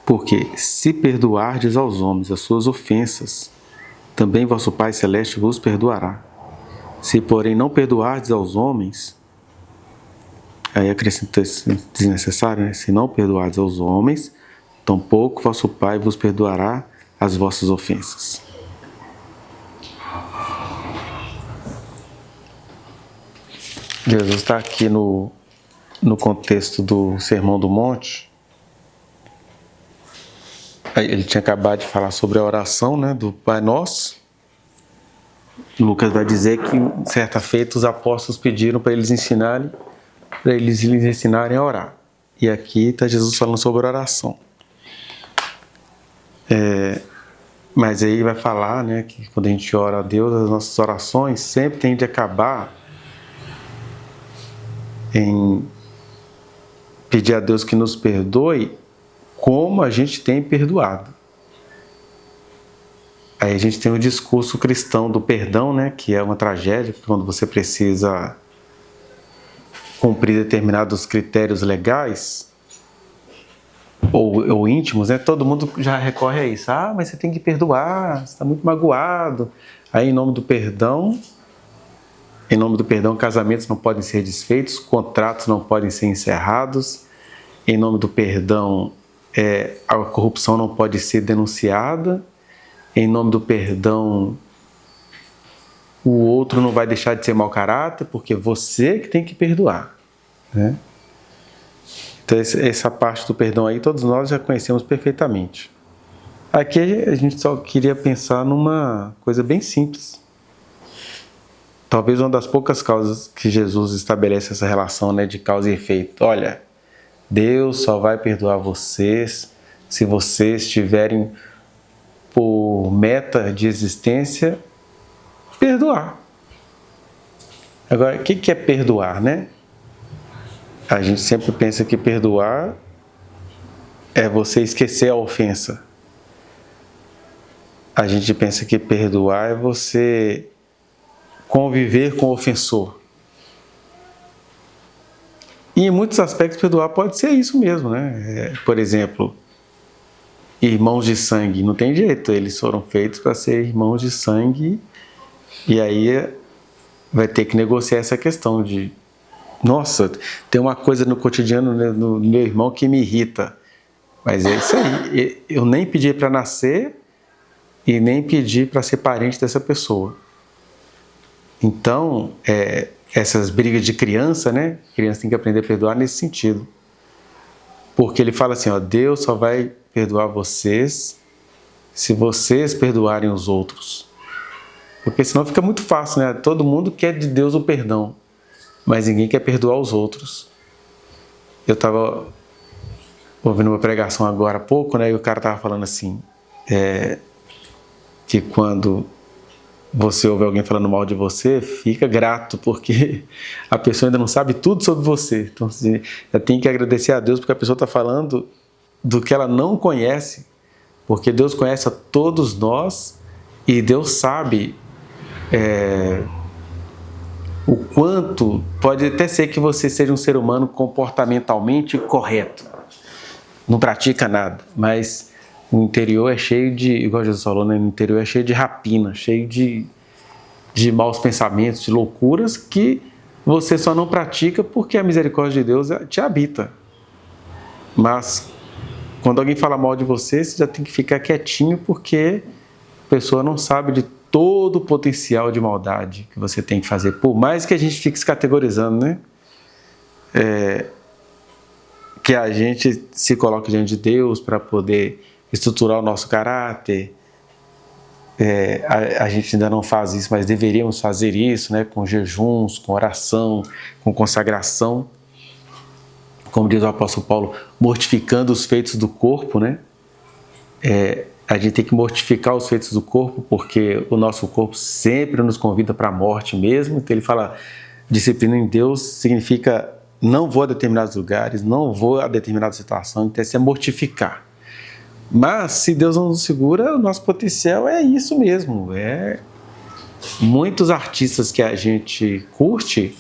Porque se perdoardes aos homens as suas ofensas, também vosso Pai Celeste vos perdoará. Se, porém, não perdoardes aos homens, aí acrescenta desnecessário, né? Se não perdoardes aos homens, tampouco vosso Pai vos perdoará as vossas ofensas. Jesus está aqui no contexto do Sermão do Monte. Ele tinha acabado de falar sobre a oração, né, do Pai Nosso. Lucas vai dizer que, certa feita, os apóstolos pediram para eles ensinarem a orar. E aqui está Jesus falando sobre oração. Mas aí vai falar, né, que quando a gente ora a Deus, as nossas orações sempre têm de acabar em pedir a Deus que nos perdoe como a gente tem perdoado. Aí a gente tem o discurso cristão do perdão, né, que é uma tragédia, quando você precisa cumprir determinados critérios legais ou íntimos, né, todo mundo já recorre a isso. Ah, mas você tem que perdoar, você está muito magoado. Aí, em nome do perdão, casamentos não podem ser desfeitos, contratos não podem ser encerrados. Em nome do perdão, a corrupção não pode ser denunciada. Em nome do perdão, o outro não vai deixar de ser mau caráter, porque você que tem que perdoar, né? Então, essa parte do perdão aí, todos nós já conhecemos perfeitamente. Aqui a gente só queria pensar numa coisa bem simples. Talvez uma das poucas causas que Jesus estabelece essa relação, né, de causa e efeito. Olha, Deus só vai perdoar vocês se vocês tiverem por meta de existência perdoar. Agora, o que é perdoar, né? A gente sempre pensa que perdoar é você esquecer a ofensa. A gente pensa que perdoar é você conviver com o ofensor. E em muitos aspectos perdoar pode ser isso mesmo, né? Por exemplo, irmãos de sangue, não tem jeito, eles foram feitos para ser irmãos de sangue, e aí vai ter que negociar essa questão de, nossa, tem uma coisa no cotidiano, né, no meu irmão que me irrita, mas é isso aí, eu nem pedi para nascer e nem pedi para ser parente dessa pessoa. Então, essas brigas de criança, né, criança tem que aprender a perdoar nesse sentido, porque ele fala assim, ó, Deus só vai perdoar vocês se vocês perdoarem os outros. Porque senão fica muito fácil, né? Todo mundo quer de Deus o perdão, mas ninguém quer perdoar os outros. Eu estava ouvindo uma pregação agora há pouco, né? E o cara estava falando assim, que quando você ouve alguém falando mal de você, fica grato, porque a pessoa ainda não sabe tudo sobre você. Então, assim, já tem que agradecer a Deus porque a pessoa está falando do que ela não conhece, porque Deus conhece a todos nós e Deus sabe o quanto pode até ser que você seja um ser humano comportamentalmente correto, não pratica nada, mas o interior é cheio de, igual Jesus falou, né? No interior é cheio de rapina, cheio de maus pensamentos, de loucuras que você só não pratica porque a misericórdia de Deus te habita. Mas quando alguém fala mal de você, você já tem que ficar quietinho, porque a pessoa não sabe de todo o potencial de maldade que você tem que fazer. Por mais que a gente fique se categorizando, né? Que a gente se coloque diante de Deus para poder estruturar o nosso caráter. A gente ainda não faz isso, mas deveríamos fazer isso, né? Com jejuns, com oração, com consagração. Como diz o apóstolo Paulo, mortificando os feitos do corpo, né? A gente tem que mortificar os feitos do corpo, porque o nosso corpo sempre nos convida para a morte mesmo. Então ele fala, disciplina em Deus significa não vou a determinados lugares, não vou a determinada situação, então isso é mortificar. Mas se Deus não nos segura, o nosso potencial é isso mesmo. Muitos artistas que a gente curte,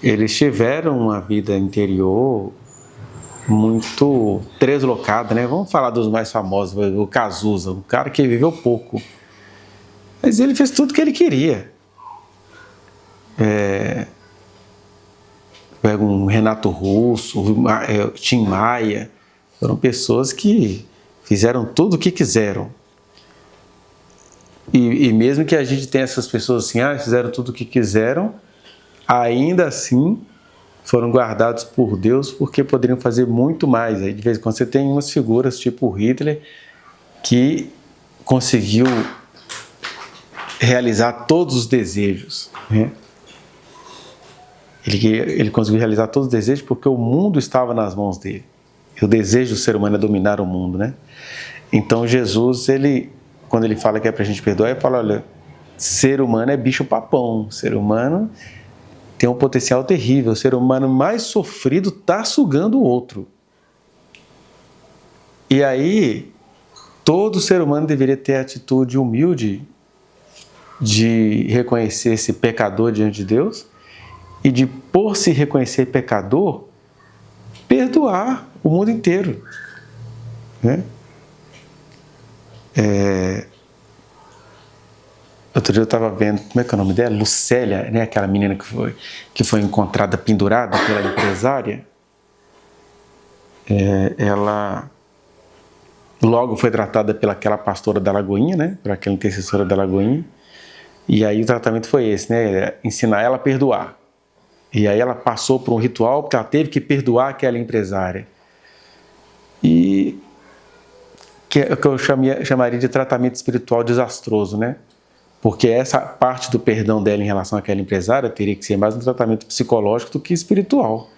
eles tiveram uma vida interior muito deslocada, né? Vamos falar dos mais famosos, o Cazuza, um cara que viveu pouco. Mas ele fez tudo o que ele queria. Pega um Renato Russo, Tim Maia, foram pessoas que fizeram tudo o que quiseram. E mesmo que a gente tenha essas pessoas assim, fizeram tudo o que quiseram, ainda assim foram guardados por Deus porque poderiam fazer muito mais. Aí de vez em quando você tem umas figuras tipo Hitler que conseguiu realizar todos os desejos, né? Ele conseguiu realizar todos os desejos porque o mundo estava nas mãos dele. E o desejo do ser humano é dominar o mundo, né? Então Jesus, quando ele fala que é para a gente perdoar, ele fala, olha, ser humano é bicho papão, ser humano tem um potencial terrível, o ser humano mais sofrido está sugando o outro. E aí, todo ser humano deveria ter a atitude humilde de reconhecer esse pecador diante de Deus e de, por se reconhecer pecador, perdoar o mundo inteiro, né? Outro dia eu estava vendo, como é que é o nome dela? Lucélia, né? Aquela menina que foi encontrada pendurada pela empresária. Ela logo foi tratada pelaquela pastora da Lagoinha, né? Por aquela intercessora da Lagoinha. E aí o tratamento foi esse, né? Ensinar ela a perdoar. E aí ela passou por um ritual porque ela teve que perdoar aquela empresária. E que eu chamaria de tratamento espiritual desastroso, né? Porque essa parte do perdão dela em relação àquela empresária teria que ser mais um tratamento psicológico do que espiritual.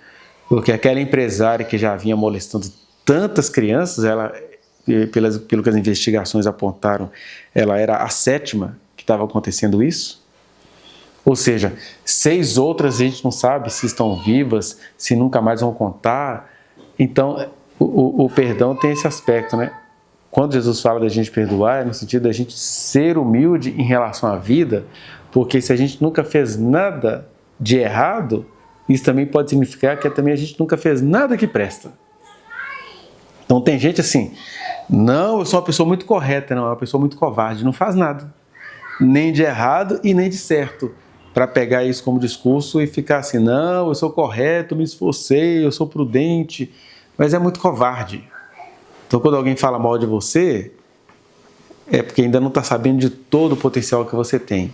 Porque aquela empresária que já vinha molestando tantas crianças, pelo que as investigações apontaram, ela era a 7ª que estava acontecendo isso. Ou seja, 6 outras a gente não sabe se estão vivas, se nunca mais vão contar. Então, o perdão tem esse aspecto, né? Quando Jesus fala da gente perdoar, é no sentido da gente ser humilde em relação à vida, porque se a gente nunca fez nada de errado, isso também pode significar que também a gente nunca fez nada que presta. Então tem gente assim, não, eu sou uma pessoa muito correta, não, é uma pessoa muito covarde, não faz nada, nem de errado e nem de certo, para pegar isso como discurso e ficar assim, não, eu sou correto, me esforcei, eu sou prudente, mas é muito covarde. Então, quando alguém fala mal de você, é porque ainda não está sabendo de todo o potencial que você tem.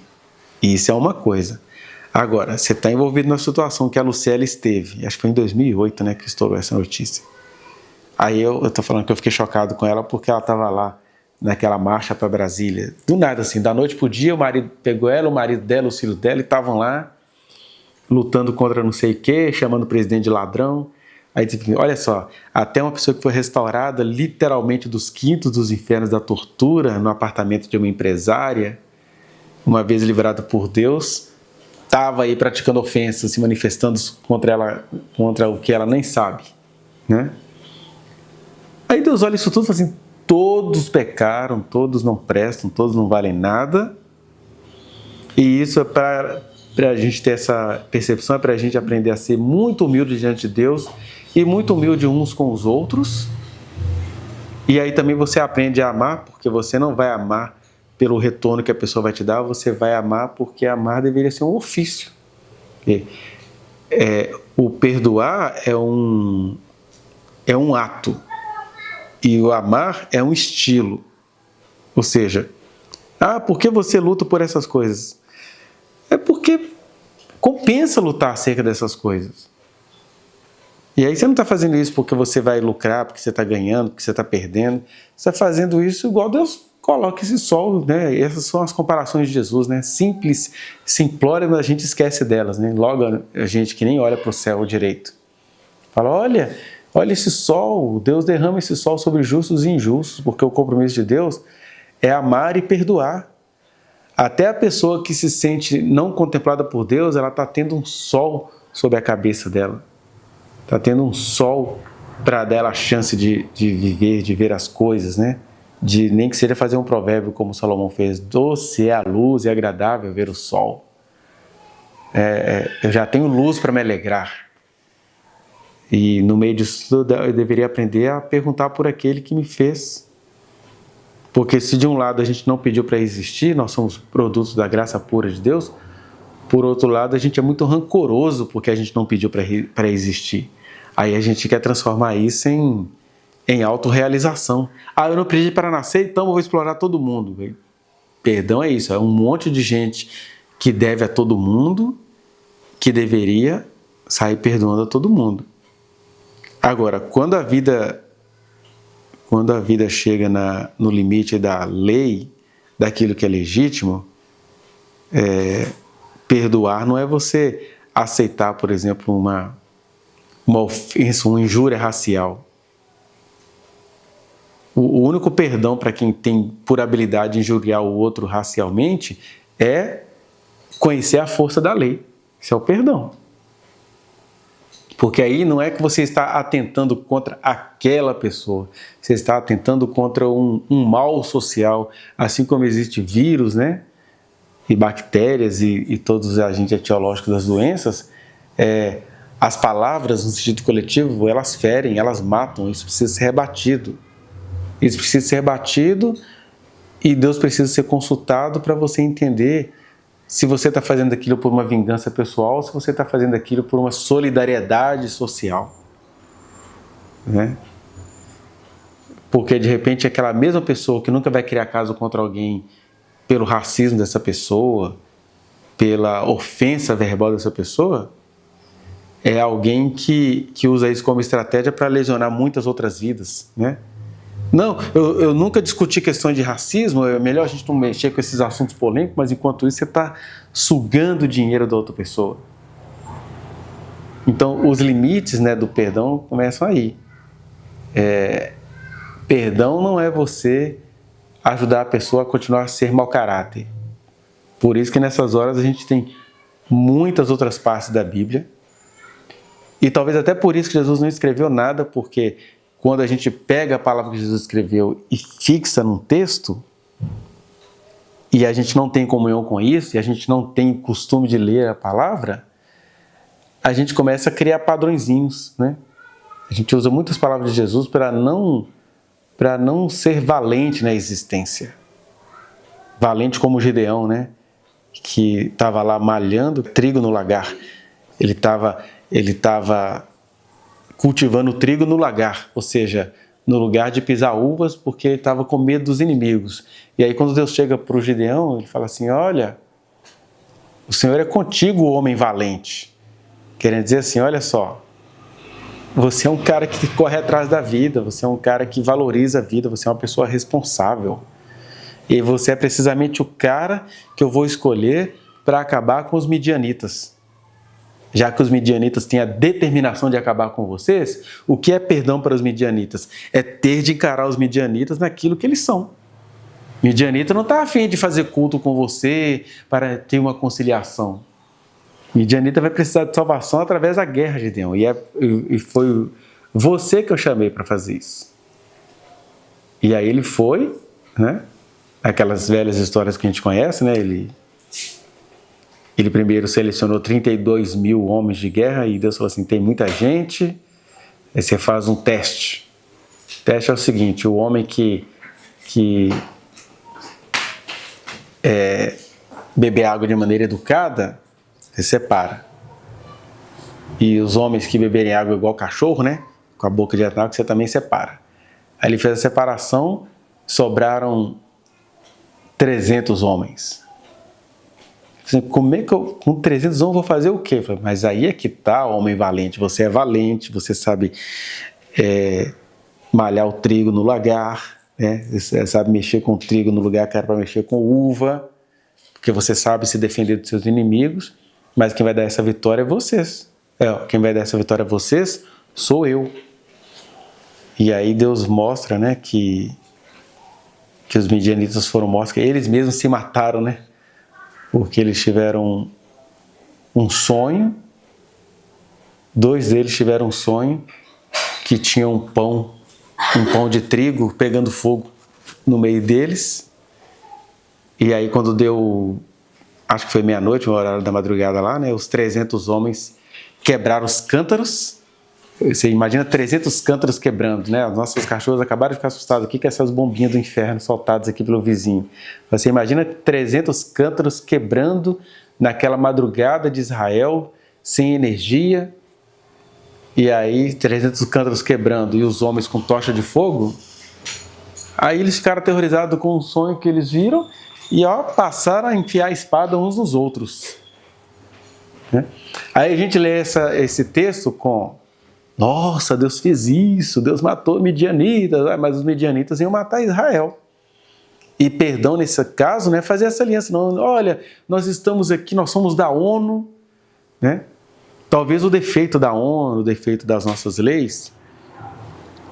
E isso é uma coisa. Agora, você está envolvido na situação que a Lucélia esteve. Acho que foi em 2008, né, que estourou essa notícia. Aí eu estou falando que eu fiquei chocado com ela porque ela estava lá naquela marcha para Brasília. Do nada, assim, da noite para o dia, o marido pegou ela, o marido dela, os filhos dela, e estavam lá lutando contra não sei o quê, chamando o presidente de ladrão. Aí, olha só, até uma pessoa que foi restaurada literalmente dos quintos dos infernos da tortura no apartamento de uma empresária, uma vez liberada por Deus, estava aí praticando ofensas, se manifestando contra ela, contra o que ela nem sabe, né? Aí Deus olha isso tudo e fala assim, todos pecaram, todos não prestam, todos não valem nada, e isso é para a gente ter essa percepção, é para a gente aprender a ser muito humilde diante de Deus e muito humilde uns com os outros. E aí também você aprende a amar, porque você não vai amar pelo retorno que a pessoa vai te dar, você vai amar porque amar deveria ser um ofício. O perdoar é um ato e o amar é um estilo. Ou seja, por que você luta por essas coisas? É porque compensa lutar acerca dessas coisas. E aí você não está fazendo isso porque você vai lucrar, porque você está ganhando, porque você está perdendo. Você está fazendo isso igual Deus coloca esse sol, né? Essas são as comparações de Jesus, né? Simples, simplória, mas a gente esquece delas, né? Logo a gente que nem olha para o céu direito. Fala, olha esse sol, Deus derrama esse sol sobre justos e injustos, porque o compromisso de Deus é amar e perdoar. Até a pessoa que se sente não contemplada por Deus, ela está tendo um sol sobre a cabeça dela. Está tendo um sol para dar ela a chance de viver, de ver as coisas, né? De nem que seja fazer um provérbio como Salomão fez, doce é a luz e agradável ver o sol. Eu já tenho luz para me alegrar. E no meio disso tudo, eu deveria aprender a perguntar por aquele que me fez. Porque se de um lado a gente não pediu para existir, nós somos produtos da graça pura de Deus, por outro lado a gente é muito rancoroso porque a gente não pediu para existir. Aí a gente quer transformar isso em autorrealização. Eu não pedi para nascer, então eu vou explorar todo mundo. Perdão é isso, é um monte de gente que deve a todo mundo, que deveria sair perdoando a todo mundo. Agora, quando a vida chega no limite da lei, daquilo que é legítimo, perdoar não é você aceitar, por exemplo, uma ofensa, uma injúria racial. O único perdão para quem tem por habilidade de injuriar o outro racialmente é conhecer a força da lei. Isso é o perdão. Porque aí não é que você está atentando contra aquela pessoa, você está atentando contra um mal social, assim como existe vírus, né? E bactérias e todos os agentes etiológicos das doenças, as palavras no sentido coletivo, elas ferem, elas matam, isso precisa ser rebatido. Isso precisa ser rebatido e Deus precisa ser consultado para você entender se você está fazendo aquilo por uma vingança pessoal ou se você está fazendo aquilo por uma solidariedade social. Né? Porque de repente aquela mesma pessoa que nunca vai criar caso contra alguém pelo racismo dessa pessoa, pela ofensa verbal dessa pessoa, é alguém que usa isso como estratégia para lesionar muitas outras vidas, né? Não, eu nunca discuti questões de racismo, é melhor a gente não mexer com esses assuntos polêmicos, mas enquanto isso você está sugando o dinheiro da outra pessoa. Então, os limites, né, do perdão começam aí. Perdão não é você ajudar a pessoa a continuar a ser mau caráter. Por isso que nessas horas a gente tem muitas outras partes da Bíblia. E talvez até por isso que Jesus não escreveu nada, porque quando a gente pega a palavra que Jesus escreveu e fixa num texto, e a gente não tem comunhão com isso, e a gente não tem costume de ler a palavra, a gente começa a criar padrõezinhos, né? A gente usa muitas palavras de Jesus para não ser valente na existência. Valente como o Gideão, né? Que estava lá malhando trigo no lagar. Ele estava cultivando trigo no lagar, ou seja, no lugar de pisar uvas, porque ele estava com medo dos inimigos. E aí quando Deus chega para o Gideão, ele fala assim, olha, o Senhor é contigo, homem valente. Querendo dizer assim, olha só, você é um cara que corre atrás da vida, você é um cara que valoriza a vida, você é uma pessoa responsável. E você é precisamente o cara que eu vou escolher para acabar com os midianitas. Já que os midianitas têm a determinação de acabar com vocês, o que é perdão para os midianitas? É ter de encarar os midianitas naquilo que eles são. Midianita não está afim de fazer culto com você para ter uma conciliação. Midianita vai precisar de salvação através da guerra, Gideão. E foi você que eu chamei para fazer isso. E aí ele foi, né? Aquelas velhas histórias que a gente conhece, né? Ele primeiro selecionou 32 mil homens de guerra e Deus falou assim, tem muita gente, aí você faz um teste. O teste é o seguinte, o homem que beber água de maneira educada, você separa. E os homens que beberem água igual cachorro, né, com a boca de água, você também separa. Aí ele fez a separação, sobraram 300 homens. Como é que eu, com 300 homens, vou fazer o quê? Eu falei, mas aí é que tá, homem valente. Você é valente, você sabe malhar o trigo no lagar, né? Você sabe mexer com o trigo no lugar que era para mexer com uva, porque você sabe se defender dos seus inimigos, mas quem vai dar essa vitória é vocês. Quem vai dar essa vitória é vocês, sou eu. E aí Deus mostra, né, que os midianitas foram mortos, que eles mesmos se mataram, né? Porque eles tiveram um sonho, 2 deles tiveram um sonho que tinha um pão de trigo pegando fogo no meio deles. E aí quando deu, acho que foi meia-noite, no horário da madrugada lá, né, os 300 homens quebraram os cântaros Você imagina 300 cântaros quebrando, né? Os nossos cachorros acabaram de ficar assustados aqui com essas bombinhas do inferno soltadas aqui pelo vizinho. Você imagina 300 cântaros quebrando naquela madrugada de Israel, sem energia, e aí 300 cântaros quebrando e os homens com tocha de fogo. Aí eles ficaram aterrorizados com o sonho que eles viram e passaram a enfiar a espada uns nos outros. Né? Aí a gente lê esse texto com: nossa, Deus fez isso, Deus matou midianitas, mas os midianitas iam matar Israel. E perdão nesse caso, né, fazer essa aliança. Não, olha, nós estamos aqui, nós somos da ONU, né? Talvez o defeito da ONU, o defeito das nossas leis,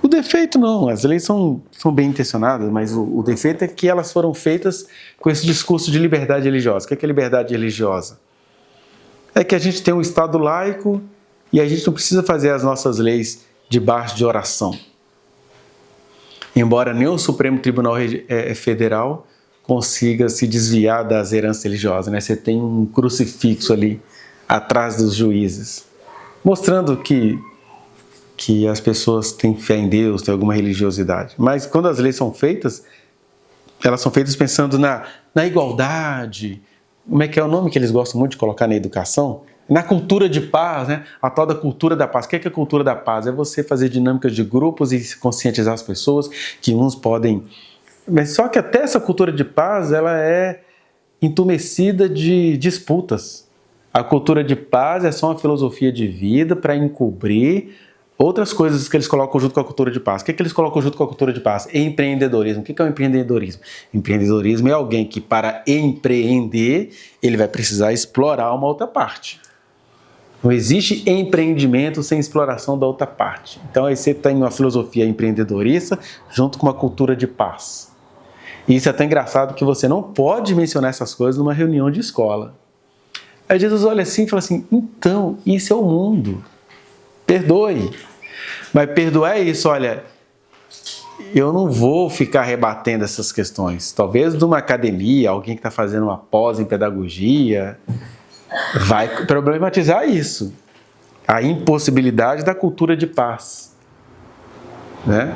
o defeito não, as leis são bem intencionadas, mas o defeito é que elas foram feitas com esse discurso de liberdade religiosa. O que é liberdade religiosa? É que a gente tem um Estado laico e a gente não precisa fazer as nossas leis debaixo de oração. Embora nem o Supremo Tribunal Federal consiga se desviar das heranças religiosas, né? Você tem um crucifixo ali atrás dos juízes, mostrando que as pessoas têm fé em Deus, têm alguma religiosidade. Mas quando as leis são feitas, elas são feitas pensando na igualdade. Como é que é o nome que eles gostam muito de colocar na educação? Na cultura de paz, né? A tal da cultura da paz. O que é a cultura da paz? É você fazer dinâmicas de grupos e conscientizar as pessoas que uns podem... Mas só que até essa cultura de paz, ela é entumecida de disputas. A cultura de paz é só uma filosofia de vida para encobrir outras coisas que eles colocam junto com a cultura de paz. O que é que eles colocam junto com a cultura de paz? Empreendedorismo. O que é o empreendedorismo? Empreendedorismo é alguém que, para empreender, ele vai precisar explorar uma outra parte. Não existe empreendimento sem exploração da outra parte. Então aí você tem uma filosofia empreendedorista junto com uma cultura de paz. E isso é até engraçado que você não pode mencionar essas coisas numa reunião de escola. Aí Jesus olha assim e fala assim: então, isso é o mundo. Perdoe. Mas perdoar é isso, olha, eu não vou ficar rebatendo essas questões. Talvez numa academia, alguém que está fazendo uma pós em pedagogia vai problematizar isso. A impossibilidade da cultura de paz. Né?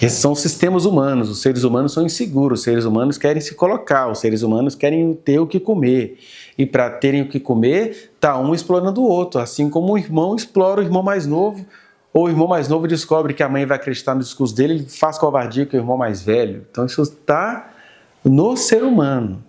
Esses são os sistemas humanos. Os seres humanos são inseguros. Os seres humanos querem se colocar. Os seres humanos querem ter o que comer. E para terem o que comer, está um explorando o outro. Assim como o irmão explora o irmão mais novo, ou o irmão mais novo descobre que a mãe vai acreditar no discurso dele, ele faz covardia com o irmão mais velho. Então isso está no ser humano.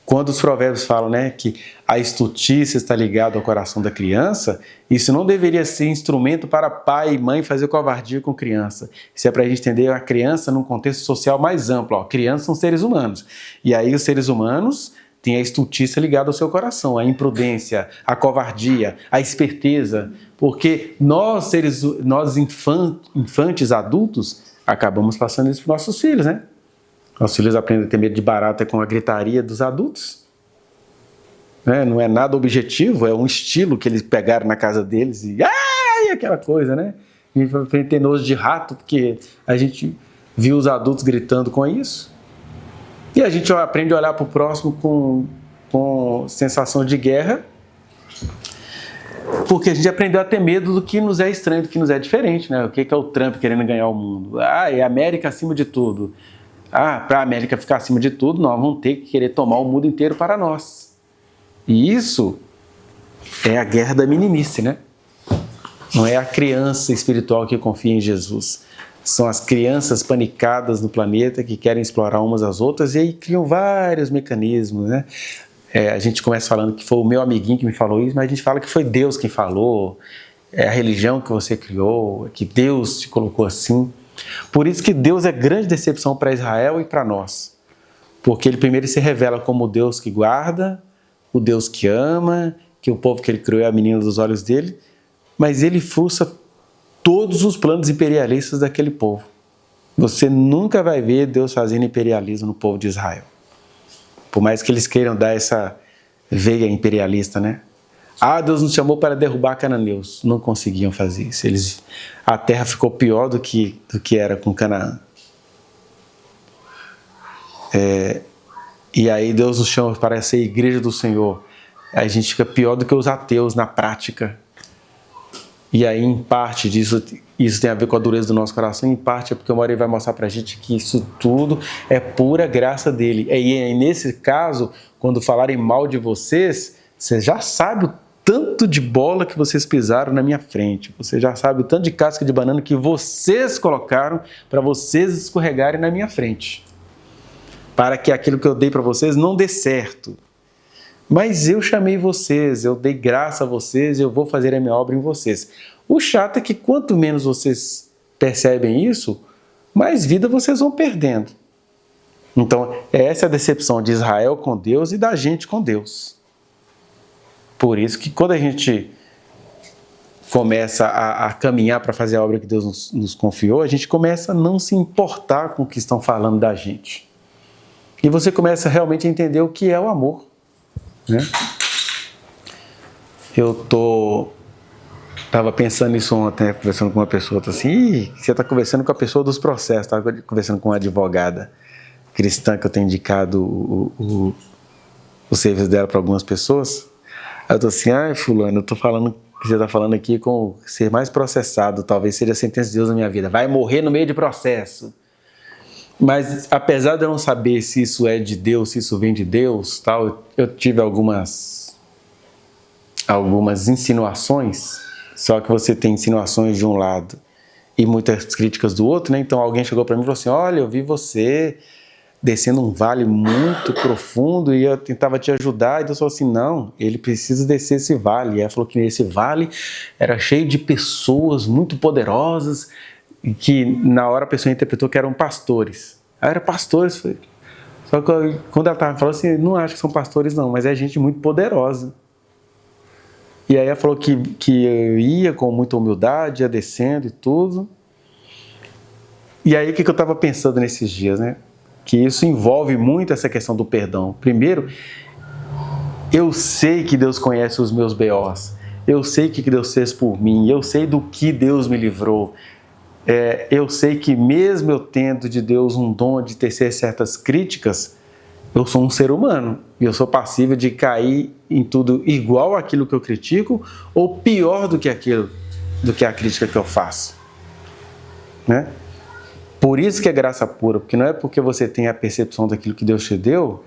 Quando os provérbios falam, né, que a estultícia está ligada ao coração da criança, isso não deveria ser instrumento para pai e mãe fazer covardia com criança. Isso é para a gente entender a criança num contexto social mais amplo. Ó, crianças são seres humanos. E aí os seres humanos têm a estultícia ligada ao seu coração, a imprudência, a covardia, a esperteza. Porque nós infantes adultos, acabamos passando isso para os nossos filhos, né? Nossos filhos aprendem a ter medo de barata com a gritaria dos adultos. Né? Não é nada objetivo, é um estilo que eles pegaram na casa deles e aquela coisa, né? A gente vai ter nojo de rato porque a gente viu os adultos gritando com isso. E a gente aprende a olhar para o próximo com sensação de guerra, porque a gente aprendeu a ter medo do que nos é estranho, do que nos é diferente. Né? O que é o Trump querendo ganhar o mundo? É a América acima de tudo. Para a América ficar acima de tudo, nós vamos ter que querer tomar o mundo inteiro para nós. E isso é a guerra da meninice, né? Não é a criança espiritual que confia em Jesus. São as crianças panicadas no planeta que querem explorar umas às outras e aí criam vários mecanismos, né? A gente começa falando que foi o meu amiguinho que me falou isso, mas a gente fala que foi Deus quem falou, é a religião que você criou, que Deus te colocou assim. Por isso que Deus é grande decepção para Israel e para nós. Porque ele primeiro se revela como o Deus que guarda, o Deus que ama, que o povo que ele criou é a menina dos olhos dele, mas ele frustra todos os planos imperialistas daquele povo. Você nunca vai ver Deus fazendo imperialismo no povo de Israel. Por mais que eles queiram dar essa veia imperialista, né? Deus nos chamou para derrubar cananeus. Não conseguiam fazer isso. A terra ficou pior do que era com Canaã. E aí Deus nos chama para ser igreja do Senhor. A gente fica pior do que os ateus na prática. E aí, em parte disso, isso tem a ver com a dureza do nosso coração, em parte é porque o Maria vai mostrar pra gente que isso tudo é pura graça dele. E aí, nesse caso, quando falarem mal de vocês, você já sabe o tanto de bola que vocês pisaram na minha frente. Você já sabe o tanto de casca de banana que vocês colocaram para vocês escorregarem na minha frente. Para que aquilo que eu dei para vocês não dê certo. Mas eu chamei vocês, eu dei graça a vocês, eu vou fazer a minha obra em vocês. O chato é que quanto menos vocês percebem isso, mais vida vocês vão perdendo. Então, essa é a decepção de Israel com Deus e da gente com Deus. Por isso que quando a gente começa a caminhar para fazer a obra que Deus nos confiou, a gente começa a não se importar com o que estão falando da gente. E você começa realmente a entender o que é o amor. Né? Eu estava pensando nisso ontem, conversando com uma pessoa, assim, você está conversando com a pessoa dos processos, estava conversando com uma advogada cristã que eu tenho indicado o serviço dela para algumas pessoas. Aí eu estou assim, fulano, eu estou falando que você está falando aqui com o ser mais processado, talvez seja a sentença de Deus na minha vida, vai morrer no meio de processo. Mas, apesar de eu não saber se isso é de Deus, se isso vem de Deus, tal, eu tive algumas insinuações, só que você tem insinuações de um lado e muitas críticas do outro, né? Então, alguém chegou para mim e falou assim, olha, eu vi você descendo um vale muito profundo e eu tentava te ajudar, e Deus falou assim, não, ele precisa descer esse vale. E ela falou que esse vale era cheio de pessoas muito poderosas, e que na hora a pessoa interpretou que eram pastores. Aí eram pastores, foi. Só que quando ela estava falando assim, não acho que são pastores não, mas é gente muito poderosa. E aí ela falou que eu ia com muita humildade, ia descendo e tudo. E aí o que eu estava pensando nesses dias, né? Que isso envolve muito essa questão do perdão. Primeiro, eu sei que Deus conhece os meus B.O.s, eu sei o que Deus fez por mim, eu sei do que Deus me livrou. Eu sei que mesmo eu tendo de Deus um dom de tecer certas críticas, eu sou um ser humano e eu sou passível de cair em tudo igual àquilo que eu critico ou pior do que a crítica que eu faço, né? Por isso que é graça pura, porque não é porque você tem a percepção daquilo que Deus te deu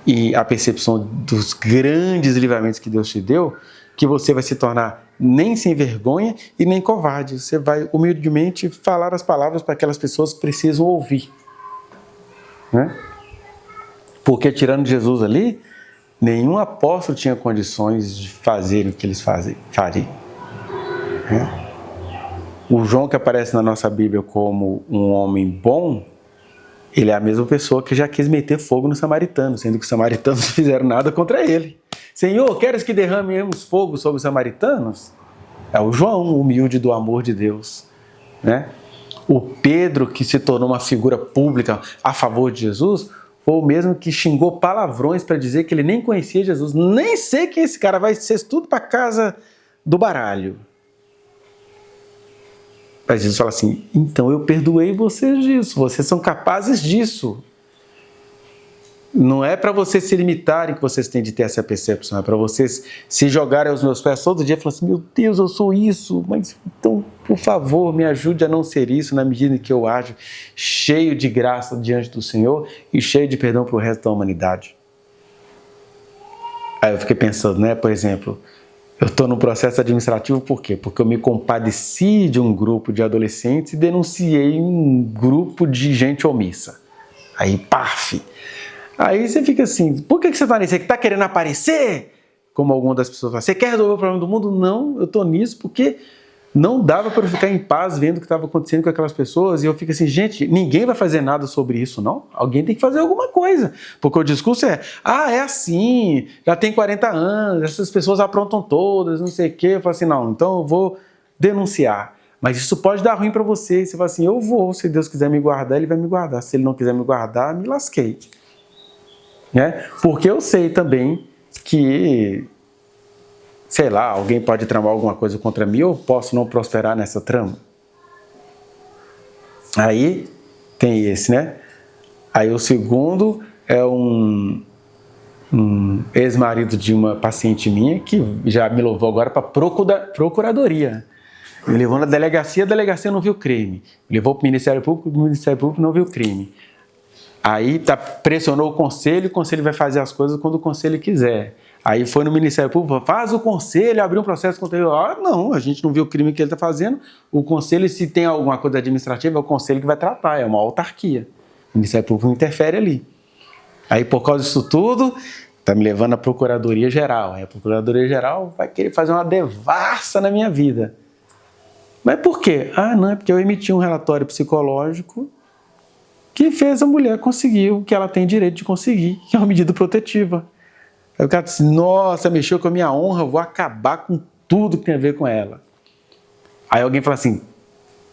e a percepção dos grandes livramentos que Deus te deu, que você vai se tornar nem sem vergonha e nem covarde. Você vai humildemente falar as palavras para aquelas pessoas que precisam ouvir. Né? Porque tirando Jesus ali, nenhum apóstolo tinha condições de fazer o que eles fariam. Né? O João que aparece na nossa Bíblia como um homem bom, ele é a mesma pessoa que já quis meter fogo nos samaritanos, sendo que os samaritanos não fizeram nada contra ele. Senhor, queres que derramemos fogo sobre os samaritanos? É o João, humilde do amor de Deus. Né? O Pedro, que se tornou uma figura pública a favor de Jesus, foi o mesmo que xingou palavrões para dizer que ele nem conhecia Jesus. Nem sei quem esse cara vai ser, tudo para casa do baralho. Mas Jesus fala assim, então eu perdoei vocês disso, vocês são capazes disso. Não é para vocês se limitarem que vocês têm de ter essa percepção, é para vocês se jogarem aos meus pés todo dia e falar assim, meu Deus, eu sou isso, mas então, por favor, me ajude a não ser isso na medida em que eu ajo cheio de graça diante do Senhor e cheio de perdão para o resto da humanidade. Aí eu fiquei pensando, né, por exemplo, eu estou no processo administrativo por quê? Porque eu me compadeci de um grupo de adolescentes e denunciei um grupo de gente omissa. Aí, paf! Aí você fica assim, por que você está nisso? Você está querendo aparecer? Como algumas das pessoas falam, você quer resolver o problema do mundo? Não, eu estou nisso porque não dava para eu ficar em paz vendo o que estava acontecendo com aquelas pessoas. E eu fico assim, gente, ninguém vai fazer nada sobre isso, não? Alguém tem que fazer alguma coisa. Porque o discurso é assim, já tem 40 anos, essas pessoas aprontam todas, não sei o quê. Eu falo assim, não, então eu vou denunciar. Mas isso pode dar ruim para você. Você fala assim, eu vou, se Deus quiser me guardar, Ele vai me guardar. Se Ele não quiser me guardar, me lasquei. Né? Porque eu sei também que, sei lá, alguém pode tramar alguma coisa contra mim, eu posso não prosperar nessa trama. Aí tem esse, né? Aí o segundo é um ex-marido de uma paciente minha que já me levou agora para procuradoria. Me levou na delegacia, a delegacia não viu crime. Me levou para o Ministério Público não viu crime. Aí pressionou o conselho vai fazer as coisas quando o conselho quiser. Aí foi no Ministério Público, faz o conselho abrir um processo contra ele. Não, a gente não viu o crime que ele está fazendo. O conselho, se tem alguma coisa administrativa, é o conselho que vai tratar, é uma autarquia. O Ministério Público não interfere ali. Aí, por causa disso tudo, está me levando à Procuradoria Geral. Aí a Procuradoria Geral vai querer fazer uma devassa na minha vida. Mas por quê? Não, é porque eu emiti um relatório psicológico que fez a mulher conseguir o que ela tem direito de conseguir, que é uma medida protetiva. Aí o cara disse, nossa, mexeu com a minha honra, eu vou acabar com tudo que tem a ver com ela. Aí alguém fala assim,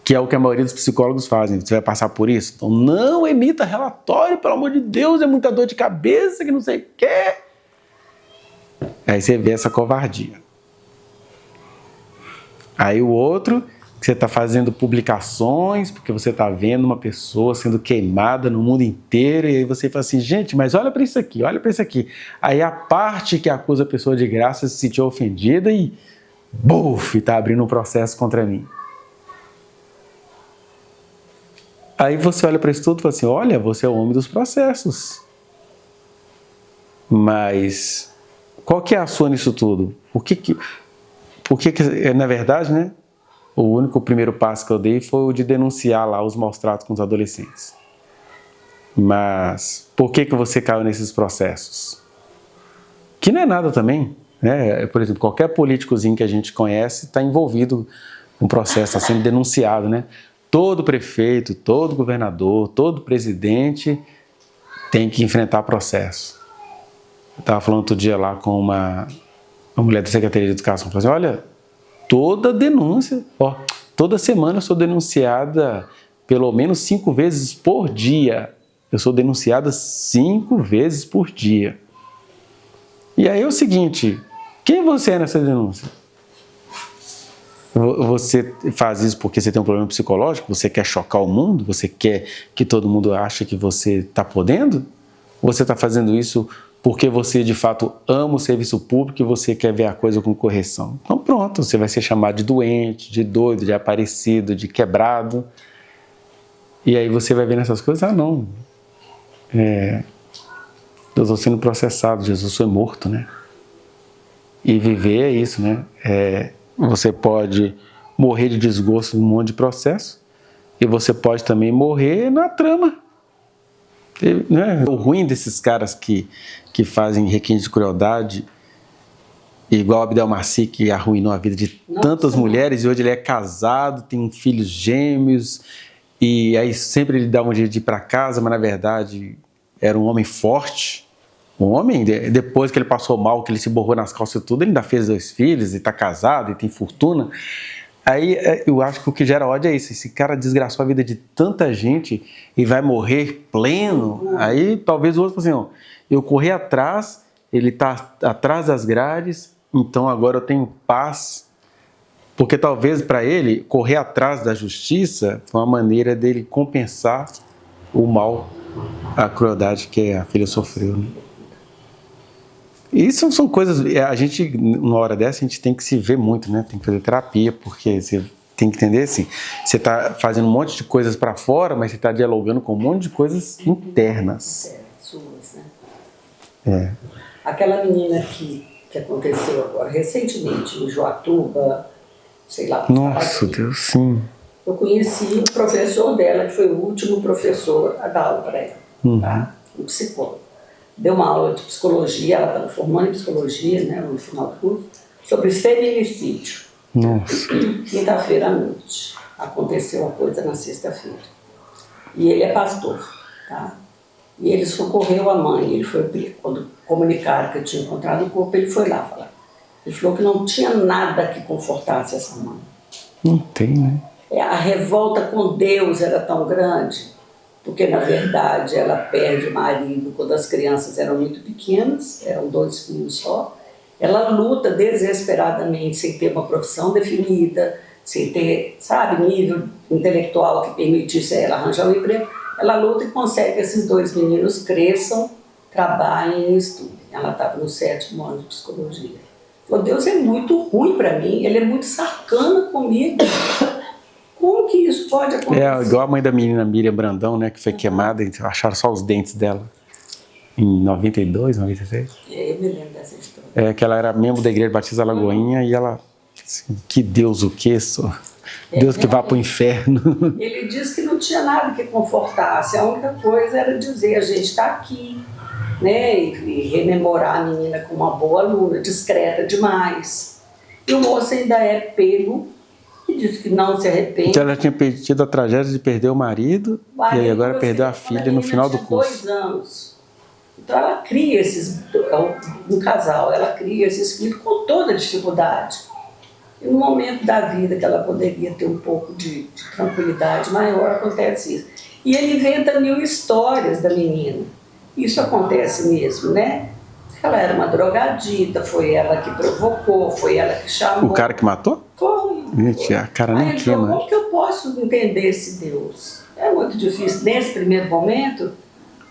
que é o que a maioria dos psicólogos fazem, você vai passar por isso? Então não emita relatório, pelo amor de Deus, é muita dor de cabeça, que não sei o quê. Aí você vê essa covardia. Aí o outro, que você está fazendo publicações, porque você está vendo uma pessoa sendo queimada no mundo inteiro, e aí você fala assim, gente, mas olha para isso aqui, olha para isso aqui. Aí a parte que acusa a pessoa de graça se sentiu ofendida e, buf, está abrindo um processo contra mim. Aí você olha para isso tudo e fala assim, olha, você é o homem dos processos. Mas qual que é a sua nisso tudo? Porque na verdade, né? O único primeiro passo que eu dei foi o de denunciar lá os maus tratos com os adolescentes. Mas por que você caiu nesses processos? Que não é nada também, né? Por exemplo, qualquer políticozinho que a gente conhece está envolvido no processo, está sendo denunciado, né? Todo prefeito, todo governador, todo presidente tem que enfrentar processo. Eu estava falando outro dia lá com uma mulher da Secretaria de Educação, falou assim, olha, toda denúncia, toda semana eu sou denunciada pelo menos 5 vezes por dia. Eu sou denunciada 5 vezes por dia. E aí é o seguinte, quem você é nessa denúncia? Você faz isso porque você tem um problema psicológico? Você quer chocar o mundo? Você quer que todo mundo ache que você está podendo? Ou você está fazendo isso porque você de fato ama o serviço público e você quer ver a coisa com correção? Então pronto, você vai ser chamado de doente, de doido, de aparecido, de quebrado. E aí você vai ver nessas coisas, não, eu estou sendo processado, Jesus foi morto, né? E viver é isso, né? Você pode morrer de desgosto num monte de processo e você pode também morrer na trama. Né? O ruim desses caras que fazem requinte de crueldade, igual Abdel Maci, que arruinou a vida de tantas mulheres e hoje ele é casado, tem filhos gêmeos e aí sempre ele dá um jeito de ir para casa, mas na verdade era um homem forte. Um homem, depois que ele passou mal, que ele se borrou nas calças e tudo, ele ainda fez 2 filhos e está casado e tem fortuna. Aí eu acho que o que gera ódio é isso. Esse cara desgraçou a vida de tanta gente e vai morrer pleno. Aí talvez o outro fale assim, eu corri atrás, ele está atrás das grades, então agora eu tenho paz. Porque talvez para ele, correr atrás da justiça foi uma maneira dele compensar o mal, a crueldade que a filha sofreu, né? Isso são coisas, a gente, numa hora dessa, a gente tem que se ver muito, né? Tem que fazer terapia, porque você tem que entender assim, você está fazendo um monte de coisas para fora, mas você está dialogando com um monte de coisas internas. Suas, né? Aquela menina que aconteceu agora, recentemente, em Joatuba, sei lá. Nossa, Deus, sim. Eu conheci o professor dela, que foi o último professor a dar aula para ela, tá? Um psicólogo. Deu uma aula de psicologia, ela estava formando em psicologia, né, no final do curso, sobre feminicídio. Nossa. Quinta-feira à noite. Aconteceu a coisa na sexta-feira. E ele é pastor, tá? E ele socorreu a mãe. Ele foi, quando comunicaram que eu tinha encontrado o corpo, ele foi lá falar. Ele falou que não tinha nada que confortasse essa mãe. Não tem, né? A revolta com Deus era tão grande, porque na verdade ela perde o marido quando as crianças eram muito pequenas, eram 2 filhos só. Ela luta desesperadamente sem ter uma profissão definida, sem ter, nível intelectual que permitisse ela arranjar um emprego. Ela luta e consegue que esses 2 meninos cresçam, trabalhem e estudem. Ela estava no 7º ano de psicologia. Falou, Deus é muito ruim para mim, ele é muito sacana comigo. Como que isso pode acontecer? É igual a mãe da menina Miriam Brandão, né, que foi queimada e acharam só os dentes dela. Em 92, 96. Eu me lembro dessa história. É que ela era membro da Igreja Batista Lagoinha e ela, assim, que Deus o que só? Deus que vá para o inferno. Ele disse que não tinha nada que confortasse, a única coisa era dizer, a gente está aqui, né? E rememorar a menina como uma boa aluna, discreta demais. E o moço ainda é pego e disse que não se arrepende. Então ela tinha tido a tragédia de perder o marido e aí agora perdeu a filha no final do curso. 2 anos. Então ela cria um casal, ela cria esses filhos com toda dificuldade. E no momento da vida que ela poderia ter um pouco de tranquilidade maior, acontece isso. E ele inventa 1000 histórias da menina. Isso acontece mesmo, né? Ela era uma drogadita, foi ela que provocou, foi ela que chamou. O cara que matou? Foi. Gente, a cara nem queima. Como que eu posso entender esse Deus? É muito difícil. Nesse primeiro momento...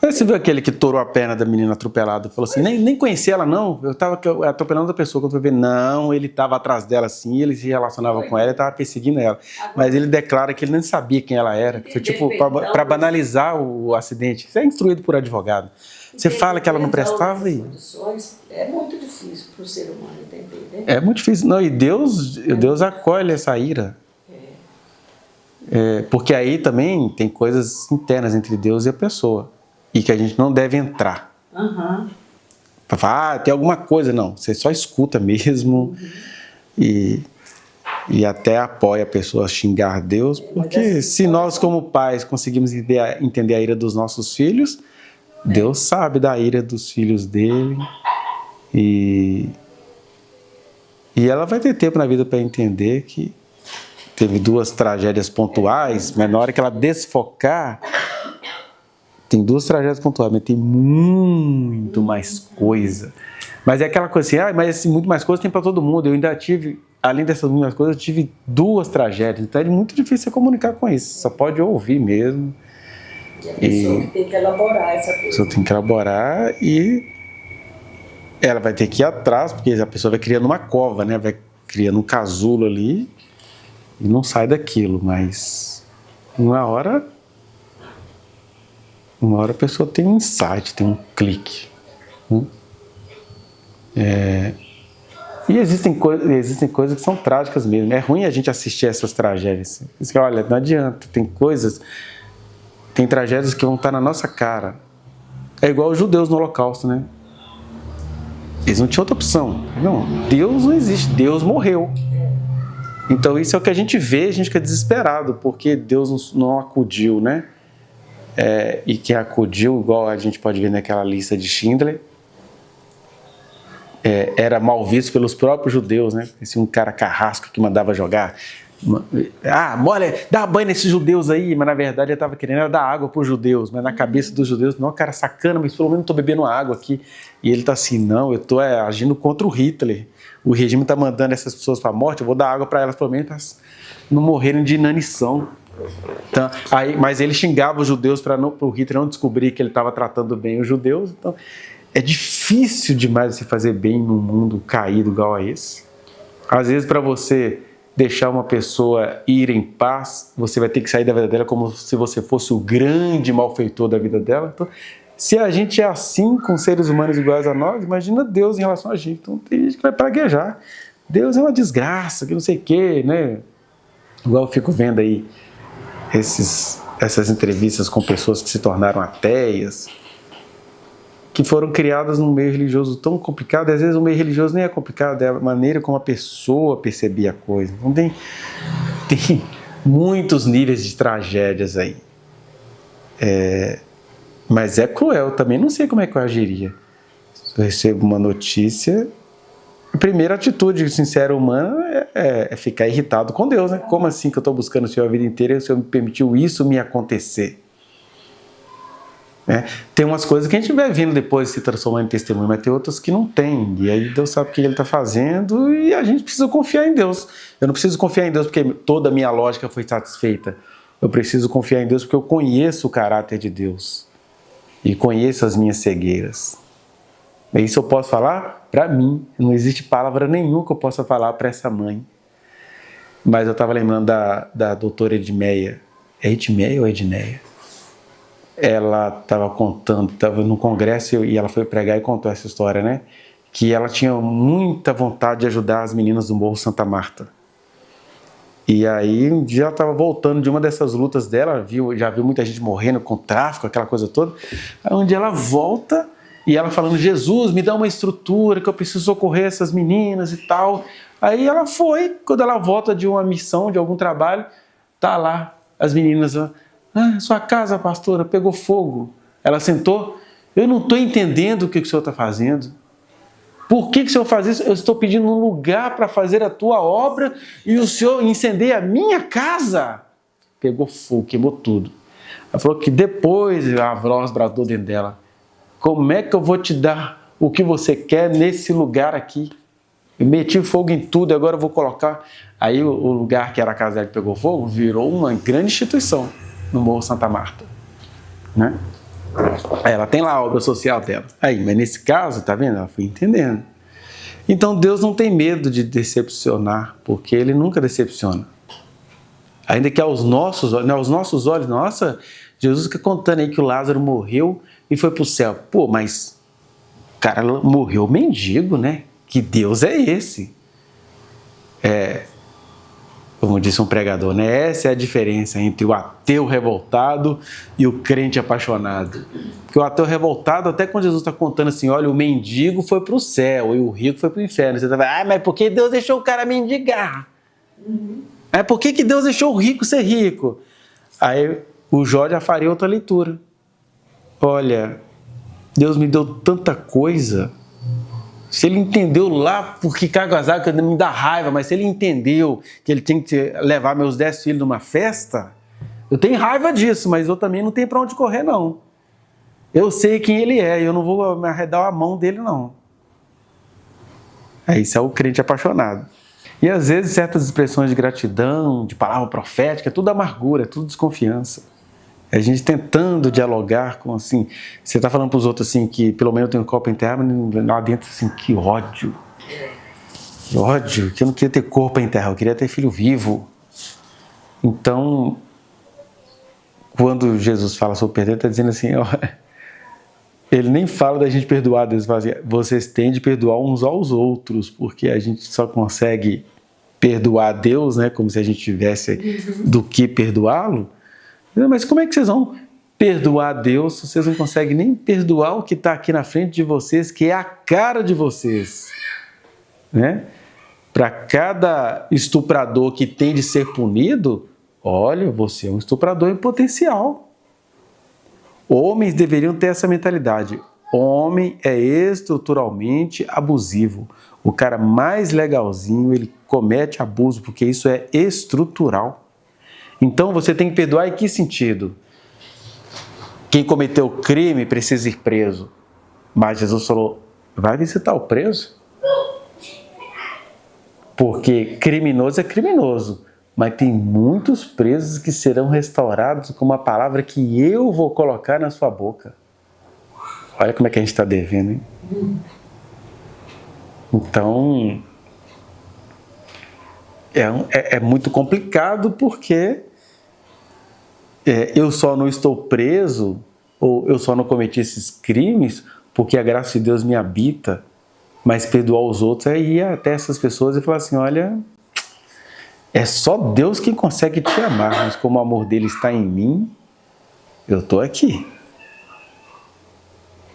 Você viu aquele que torou a perna da menina atropelada? Falou assim, nem conhecia ela não, eu estava atropelando outra pessoa. Quando eu fui ver, não, ele estava atrás dela sim, ele se relacionava com ela, ele estava perseguindo ela. Mas ele declara que ele nem sabia quem ela era. Foi tipo para banalizar o acidente. Você é instruído por advogado. Você fala que ela não prestava e... É muito difícil para o ser humano entender, né? É muito difícil. Não, e Deus acolhe essa ira. Porque aí também tem coisas internas entre Deus e a pessoa. E que a gente não deve entrar. Para falar, tem alguma coisa. Não, você só escuta mesmo. E até apoia a pessoa a xingar Deus. Porque se nós como pais conseguimos entender a ira dos nossos filhos, Deus sabe da ira dos filhos dele. E ela vai ter tempo na vida para entender que teve 2 tragédias pontuais, mas na hora que ela desfocar... Tem 2 tragédias pontuais, mas tem muito mais coisa. Mas é aquela coisa assim, mas assim, muito mais coisa tem para todo mundo. Eu ainda tive, além dessas muitas coisas, eu tive 2 tragédias. Então é muito difícil você comunicar com isso. Só pode ouvir mesmo. E a pessoa que tem que elaborar essa coisa. A pessoa tem que elaborar e ela vai ter que ir atrás, porque a pessoa vai criando uma cova, né? Vai criando um casulo ali e não sai daquilo. Mas uma hora a pessoa tem um insight, tem um clique. E existem coisas que são trágicas mesmo. É ruim a gente assistir essas tragédias. Olha, não adianta, tem tragédias que vão estar na nossa cara. É igual os judeus no Holocausto, né? Eles não tinham outra opção. Não, Deus não existe, Deus morreu. Então isso é o que a gente vê, a gente fica desesperado, porque Deus não acudiu, né? E quem acudiu, igual a gente pode ver naquela lista de Schindler, era mal visto pelos próprios judeus, né? Esse um cara carrasco que mandava jogar. Olha, dá banho nesses judeus aí, mas na verdade ele estava querendo dar água para os judeus, mas na cabeça dos judeus, não, cara, sacana, mas pelo menos estou bebendo água aqui. E ele está assim, não, eu estou agindo contra o Hitler. O regime está mandando essas pessoas para a morte, eu vou dar água para elas pelo menos para não morrerem de inanição. Então, mas ele xingava os judeus para o Hitler não descobrir que ele estava tratando bem os judeus. Então, é difícil demais se fazer bem num mundo caído igual a esse. Às vezes, para você deixar uma pessoa ir em paz, você vai ter que sair da vida dela como se você fosse o grande malfeitor da vida dela. Então, se a gente é assim com seres humanos iguais a nós, imagina Deus em relação a gente. Então, tem gente que vai praguejar. Deus é uma desgraça, que não sei o quê, né? Igual eu fico vendo aí essas entrevistas com pessoas que se tornaram ateias, que foram criadas num meio religioso tão complicado, e às vezes o meio religioso nem é complicado, é a maneira como a pessoa percebia a coisa. Então tem muitos níveis de tragédias aí. Mas é cruel, também não sei como é que eu agiria. Se eu recebo uma notícia, a primeira atitude sincera humana é ficar irritado com Deus, né? Como assim que eu estou buscando o Senhor a vida inteira e o Senhor me permitiu isso me acontecer? Tem umas coisas que a gente vai vindo depois se transformando em testemunho, mas tem outras que não tem. E aí Deus sabe o que Ele está fazendo e a gente precisa confiar em Deus. Eu não preciso confiar em Deus porque toda a minha lógica foi satisfeita. Eu preciso confiar em Deus porque eu conheço o caráter de Deus. e conheço as minhas cegueiras. Isso eu posso falar para mim. Não existe palavra nenhuma que eu possa falar para essa mãe. Mas eu estava lembrando da doutora Edmeia. É Edmeia ou Edneia? Ela estava contando, estava num congresso e ela foi pregar e contou essa história, né? Que ela tinha muita vontade de ajudar as meninas do Morro Santa Marta. E aí um dia ela estava voltando de uma dessas lutas dela, já viu muita gente morrendo com tráfico, aquela coisa toda. Aí um dia ela volta e ela falando, Jesus, me dá uma estrutura que eu preciso socorrer essas meninas e tal. Aí ela foi, quando ela volta de uma missão, de algum trabalho, tá lá as meninas, sua casa, pastora, pegou fogo. Ela sentou, eu não estou entendendo o que o senhor está fazendo. Por que o senhor faz isso? Eu estou pedindo um lugar para fazer a tua obra e o senhor incendeia a minha casa. Pegou fogo, queimou tudo. Ela falou que depois a voz bradou dentro dela. Como é que eu vou te dar o que você quer nesse lugar aqui? Eu meti fogo em tudo e agora eu vou colocar... Aí o lugar que era a casa dela que pegou fogo virou uma grande instituição no Morro Santa Marta. Né? Ela tem lá a obra social dela. Aí, mas nesse caso, tá vendo? Ela foi entendendo. Então Deus não tem medo de decepcionar, porque Ele nunca decepciona. Ainda que aos nossos olhos, nossa, Jesus fica contando aí que o Lázaro morreu e foi para o céu. Pô, mas o cara morreu mendigo, né? Que Deus é esse? Como disse um pregador, né? Essa é a diferença entre o ateu revoltado e o crente apaixonado. Porque o ateu revoltado, até quando Jesus está contando assim, olha, o mendigo foi para o céu e o rico foi para o inferno. Você está falando, mas por que Deus deixou o cara mendigar? Por que Deus deixou o rico ser rico? Aí o Jó já faria outra leitura. Olha, Deus me deu tanta coisa. Se ele entendeu lá porque Kagazaka me dá raiva, mas se ele entendeu que ele tinha que levar meus 10 filhos numa festa, eu tenho raiva disso, mas eu também não tenho para onde correr, não. Eu sei quem ele é e eu não vou me arredar a mão dele, não. Isso é o crente apaixonado. E às vezes certas expressões de gratidão, de palavra profética, é tudo amargura, é tudo desconfiança. A gente tentando dialogar com assim, você está falando para os outros assim que pelo menos tem um corpo enterrado, lá dentro assim, que ódio. Que ódio, que eu não queria ter corpo enterrado, eu queria ter filho vivo. Então, quando Jesus fala sobre perdão, ele está dizendo assim, ele nem fala da gente perdoar, Deus fala assim, vocês têm de perdoar uns aos outros, porque a gente só consegue perdoar a Deus, né, como se a gente tivesse do que perdoá-lo. Mas como é que vocês vão perdoar a Deus se vocês não conseguem nem perdoar o que está aqui na frente de vocês, que é a cara de vocês? Né? Para cada estuprador que tem de ser punido, olha, você é um estuprador em potencial. Homens deveriam ter essa mentalidade. Homem é estruturalmente abusivo. O cara mais legalzinho, ele comete abuso, porque isso é estrutural. Então você tem que perdoar em que sentido? Quem cometeu crime precisa ir preso. Mas Jesus falou, vai visitar o preso? Porque criminoso é criminoso. Mas tem muitos presos que serão restaurados com uma palavra que eu vou colocar na sua boca. Olha como é que a gente está devendo, hein? Então, é muito complicado porque eu só não estou preso ou eu só não cometi esses crimes porque a graça de Deus me habita, mas perdoar os outros é ir até essas pessoas e falar assim, olha, é só Deus quem consegue te amar, mas como o amor dele está em mim, eu estou aqui.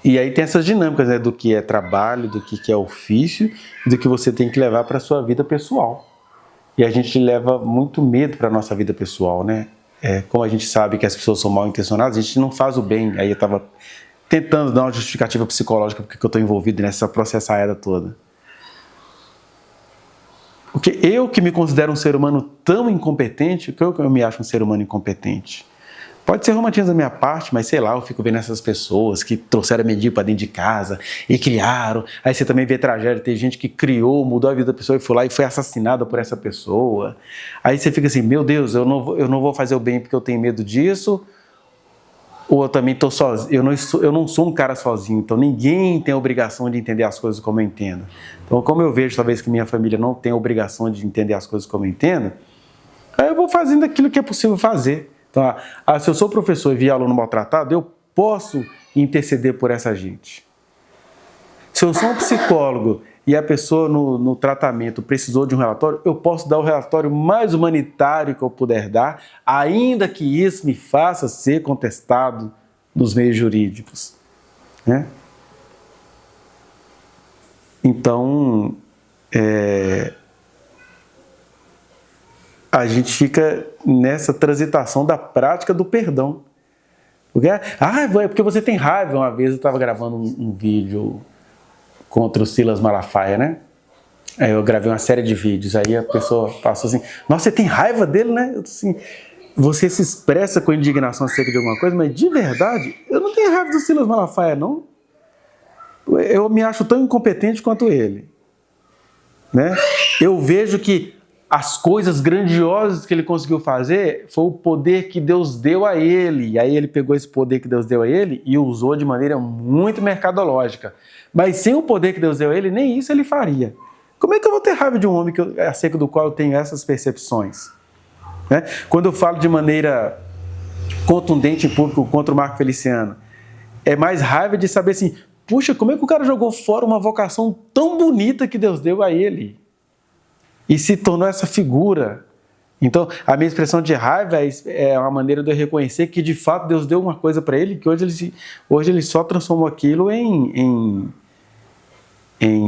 E aí tem essas dinâmicas, né, do que é trabalho, do que é ofício, do que você tem que levar para a sua vida pessoal. E a gente leva muito medo para a nossa vida pessoal, né? Como a gente sabe que as pessoas são mal intencionadas, a gente não faz o bem. Aí eu estava tentando dar uma justificativa psicológica porque eu estou envolvido nessa processaeda toda. Porque eu que me considero um ser humano tão incompetente, que eu me acho um ser humano incompetente. Pode ser romantismo da minha parte, mas sei lá, eu fico vendo essas pessoas que trouxeram mendigo para dentro de casa e criaram. Aí você também vê tragédia, tem gente que criou, mudou a vida da pessoa e foi lá e foi assassinada por essa pessoa. Aí você fica assim, meu Deus, eu não vou fazer o bem porque eu tenho medo disso. ou eu também estou sozinho, eu não sou um cara sozinho, então ninguém tem a obrigação de entender as coisas como eu entendo. Então, como eu vejo talvez que minha família não tem a obrigação de entender as coisas como eu entendo, aí eu vou fazendo aquilo que é possível fazer. Então, se eu sou professor e vi aluno maltratado, eu posso interceder por essa gente. Se eu sou um psicólogo e a pessoa no tratamento precisou de um relatório, eu posso dar o relatório mais humanitário que eu puder dar, ainda que isso me faça ser contestado nos meios jurídicos, né? Então, a gente fica nessa transitação da prática do perdão. Porque você tem raiva. Uma vez eu estava gravando um vídeo contra o Silas Malafaia, né? Aí eu gravei uma série de vídeos, aí a pessoa passou assim, nossa, você tem raiva dele, né? Eu assim, você se expressa com indignação acerca de alguma coisa, mas de verdade, eu não tenho raiva do Silas Malafaia, não. Eu me acho tão incompetente quanto ele, né? Eu vejo que as coisas grandiosas que ele conseguiu fazer foi o poder que Deus deu a ele. E aí ele pegou esse poder que Deus deu a ele e usou de maneira muito mercadológica. Mas sem o poder que Deus deu a ele, nem isso ele faria. Como é que eu vou ter raiva de um homem acerca do qual eu tenho essas percepções? Né? Quando eu falo de maneira contundente em público contra o Marco Feliciano, é mais raiva de saber assim, puxa, como é que o cara jogou fora uma vocação tão bonita que Deus deu a ele? E se tornou essa figura. Então, a minha expressão de raiva é uma maneira de eu reconhecer que, de fato, Deus deu uma coisa para ele, que hoje ele só transformou aquilo em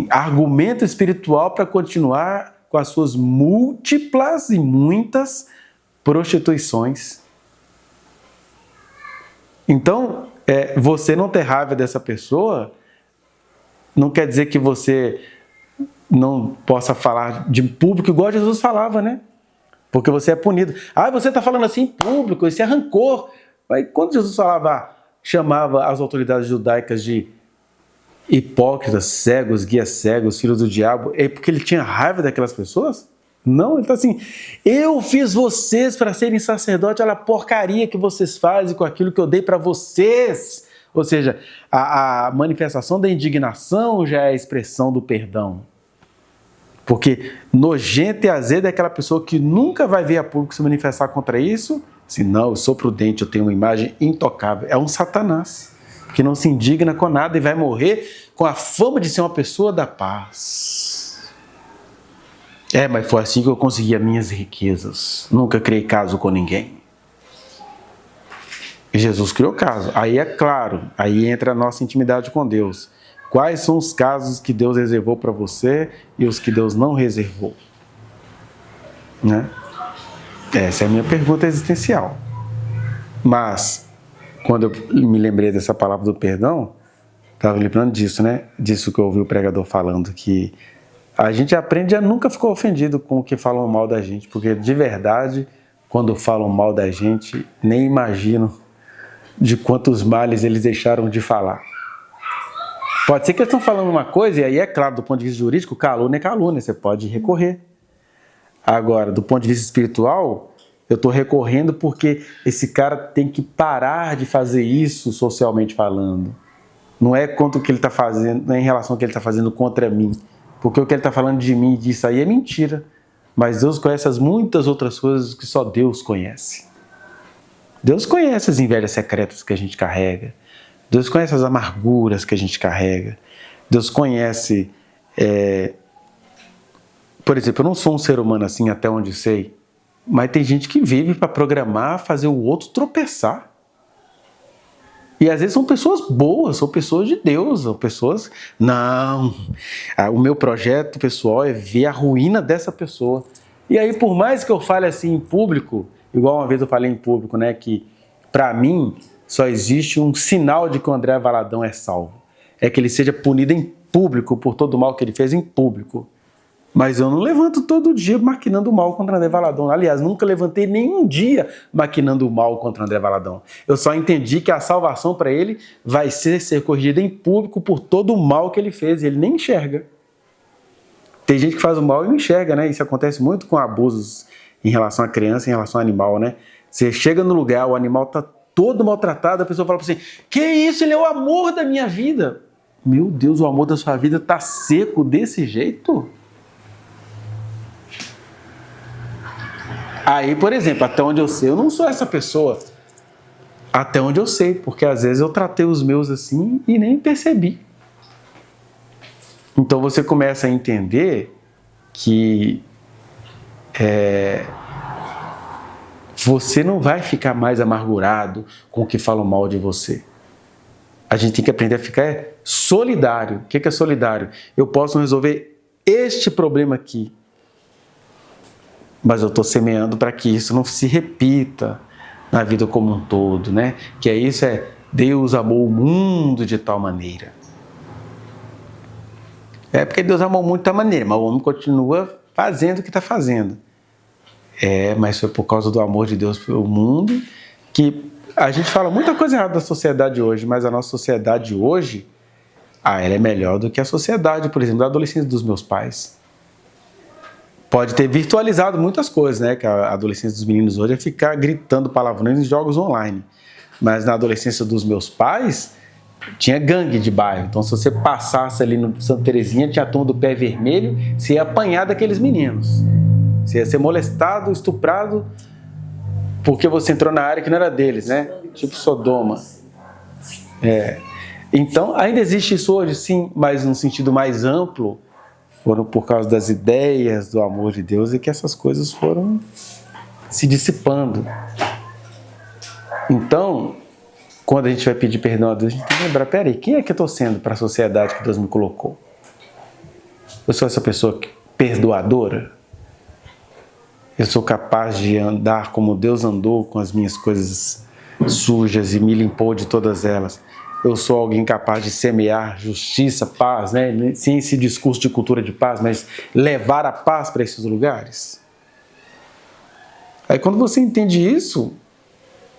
argumento espiritual para continuar com as suas múltiplas e muitas prostituições. Então, você não ter raiva dessa pessoa não quer dizer que você não possa falar de público igual Jesus falava, né? Porque você é punido. Você está falando assim em público, isso é rancor. Mas quando Jesus chamava as autoridades judaicas de hipócritas, cegos, guias cegos, filhos do diabo, é porque ele tinha raiva daquelas pessoas? Não, ele está assim, eu fiz vocês para serem sacerdotes, olha a porcaria que vocês fazem com aquilo que eu dei para vocês. Ou seja, a manifestação da indignação já é a expressão do perdão. Porque nojento e azedo é aquela pessoa que nunca vai ver a público se manifestar contra isso. Assim, não, eu sou prudente, eu tenho uma imagem intocável. É um Satanás, que não se indigna com nada e vai morrer com a fama de ser uma pessoa da paz. Mas foi assim que eu consegui as minhas riquezas. Nunca criei caso com ninguém. E Jesus criou caso. Aí é claro, aí entra a nossa intimidade com Deus. Quais são os casos que Deus reservou para você e os que Deus não reservou? Né? Essa é a minha pergunta existencial. Mas, quando eu me lembrei dessa palavra do perdão, estava lembrando disso, né? Disso que eu ouvi o pregador falando, que a gente aprende a nunca ficar ofendido com o que falam mal da gente, porque de verdade, quando falam mal da gente, nem imagino de quantos males eles deixaram de falar. Pode ser que eles estão falando uma coisa, e aí é claro, do ponto de vista jurídico, calúnia é calúnia, você pode recorrer. Agora, do ponto de vista espiritual, eu estou recorrendo porque esse cara tem que parar de fazer isso socialmente falando. Não é contra o que ele está fazendo, não é em relação ao que ele está fazendo contra mim. Porque o que ele está falando de mim e disso aí é mentira. Mas Deus conhece as muitas outras coisas que só Deus conhece. Deus conhece as invejas secretas que a gente carrega. Deus conhece as amarguras que a gente carrega. Deus conhece... Por exemplo, eu não sou um ser humano assim até onde sei, mas tem gente que vive para programar, fazer o outro tropeçar. E às vezes são pessoas boas, são pessoas de Deus, são pessoas... Não, o meu projeto pessoal é ver a ruína dessa pessoa. E aí, por mais que eu fale assim em público, igual uma vez eu falei em público, né, que para mim só existe um sinal de que o André Valadão é salvo. É que ele seja punido em público por todo o mal que ele fez em público. Mas eu não levanto todo dia maquinando o mal contra o André Valadão. Aliás, nunca levantei nenhum dia maquinando o mal contra o André Valadão. Eu só entendi que a salvação para ele vai ser corrigida em público por todo o mal que ele fez. E ele nem enxerga. Tem gente que faz o mal e não enxerga, né? Isso acontece muito com abusos em relação à criança, em relação ao animal, né? Você chega no lugar, o animal está todo maltratado, a pessoa fala assim, que isso, ele é o amor da minha vida. Meu Deus, o amor da sua vida está seco desse jeito? Aí, por exemplo, até onde eu sei, eu não sou essa pessoa. Até onde eu sei, porque às vezes eu tratei os meus assim e nem percebi. Então você começa a entender que você não vai ficar mais amargurado com o que falam mal de você. A gente tem que aprender a ficar solidário. O que é solidário? Eu posso resolver este problema aqui, mas eu estou semeando para que isso não se repita na vida como um todo, né? Que é isso, Deus amou o mundo de tal maneira. É porque Deus amou muito de tal maneira, mas o homem continua fazendo o que está fazendo. Mas foi por causa do amor de Deus pelo mundo que a gente fala muita coisa errada da sociedade hoje, mas a nossa sociedade hoje, ela é melhor do que a sociedade, por exemplo, da adolescência dos meus pais. Pode ter virtualizado muitas coisas, né? Que a adolescência dos meninos hoje é ficar gritando palavrões em jogos online. Mas na adolescência dos meus pais, tinha gangue de bairro. Então, se você passasse ali no Santa Terezinha, tinha a turma do pé vermelho, você ia apanhar daqueles meninos. Você ia ser molestado, estuprado, porque você entrou na área que não era deles, né? Tipo Sodoma. Então, ainda existe isso hoje, sim, mas num sentido mais amplo, foram por causa das ideias do amor de Deus e que essas coisas foram se dissipando. Então, quando a gente vai pedir perdão a Deus, a gente tem que lembrar, peraí, quem é que eu estou sendo para a sociedade que Deus me colocou? Eu sou essa pessoa perdoadora? Eu sou capaz de andar como Deus andou com as minhas coisas sujas e me limpou de todas elas? Eu sou alguém capaz de semear justiça, paz, né? Sem esse discurso de cultura de paz, mas levar a paz para esses lugares? Aí quando você entende isso,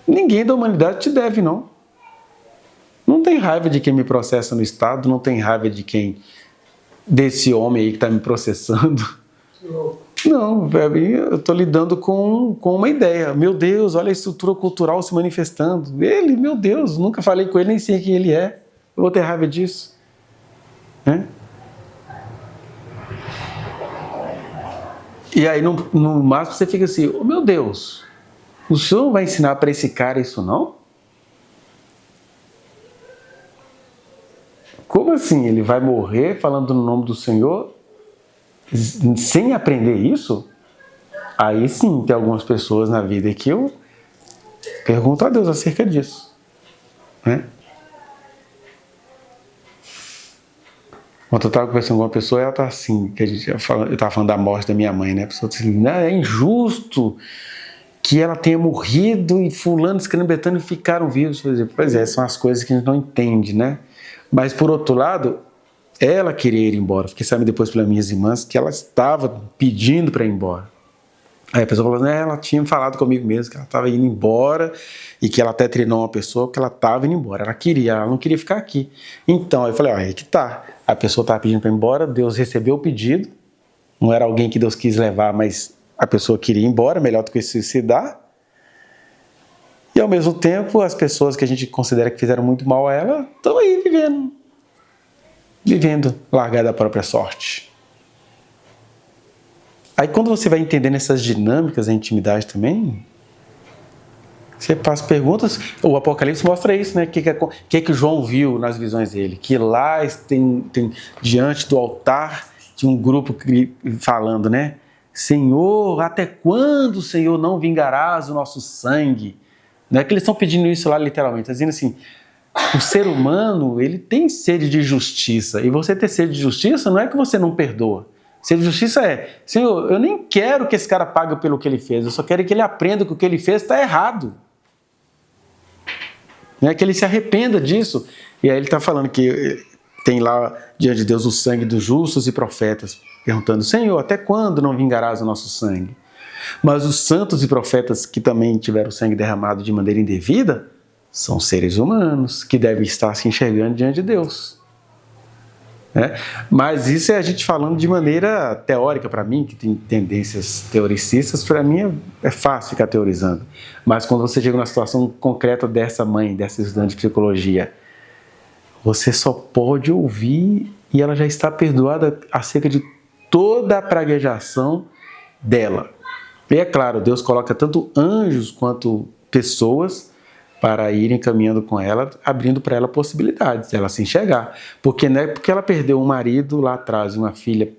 ninguém da humanidade te deve, não. Não tem raiva de quem me processa no Estado, não tem raiva desse homem aí que está me processando. Não, eu estou lidando com uma ideia. Meu Deus, olha a estrutura cultural se manifestando. Ele, meu Deus, nunca falei com ele, nem sei quem ele é. Eu vou ter raiva disso. Né? E aí, no máximo, você fica assim, oh, meu Deus, o senhor não vai ensinar para esse cara isso não? Como assim? Ele vai morrer falando no nome do Senhor sem aprender isso? Aí sim, tem algumas pessoas na vida que eu pergunto a Deus acerca disso. Né? Quando eu estava conversando com uma pessoa, ela está assim, eu estava falando da morte da minha mãe, né? A pessoa disse assim, é injusto que ela tenha morrido e fulano, escrevendo, betano ficaram vivos. Pois é, são as coisas que a gente não entende, né? Mas, por outro lado, ela queria ir embora. Fiquei sabendo depois pelas minhas irmãs que ela estava pedindo para ir embora. Aí a pessoa falou, né, ela tinha falado comigo mesmo que ela estava indo embora e que ela até treinou uma pessoa que ela estava indo embora. Ela não queria ficar aqui. Então, eu falei, aí que tá. A pessoa estava pedindo para ir embora, Deus recebeu o pedido. Não era alguém que Deus quis levar, mas a pessoa queria ir embora, melhor do que se suicidar. E ao mesmo tempo, as pessoas que a gente considera que fizeram muito mal a ela, estão aí vivendo, largada a própria sorte. Aí quando você vai entendendo essas dinâmicas da intimidade também, você faz perguntas, o Apocalipse mostra isso, né? O que João viu nas visões dele? Que lá tem diante do altar, tinha um grupo falando, né? Senhor, até quando, Senhor, não vingarás o nosso sangue? Não é que eles estão pedindo isso lá literalmente, está dizendo assim, o ser humano, ele tem sede de justiça, e você ter sede de justiça não é que você não perdoa. Sede de justiça é, Senhor, eu nem quero que esse cara pague pelo que ele fez, eu só quero que ele aprenda que o que ele fez está errado. Não é que ele se arrependa disso. E aí ele está falando que tem lá diante de Deus o sangue dos justos e profetas, perguntando, Senhor, até quando não vingarás o nosso sangue? Mas os santos e profetas que também tiveram o sangue derramado de maneira indevida, são seres humanos que devem estar se enxergando diante de Deus. né? Mas isso é a gente falando de maneira teórica. Para mim, que tem tendências teoricistas, para mim é fácil ficar teorizando. Mas quando você chega numa situação concreta dessa mãe, dessa estudante de psicologia, você só pode ouvir e ela já está perdoada acerca de toda a praguejação dela. E é claro, Deus coloca tanto anjos quanto pessoas para irem caminhando com ela, abrindo para ela possibilidades, ela se enxergar. Porque não é porque ela perdeu um marido lá atrás e uma filha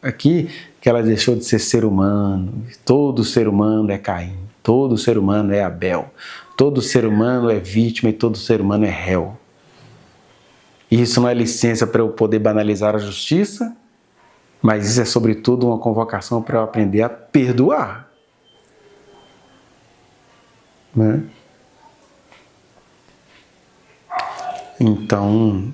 aqui, que ela deixou de ser ser humano. Todo ser humano é Caim, todo ser humano é Abel, todo ser humano é vítima e todo ser humano é réu. E isso não é licença para eu poder banalizar a justiça, mas isso é sobretudo uma convocação para eu aprender a perdoar. Né? Então,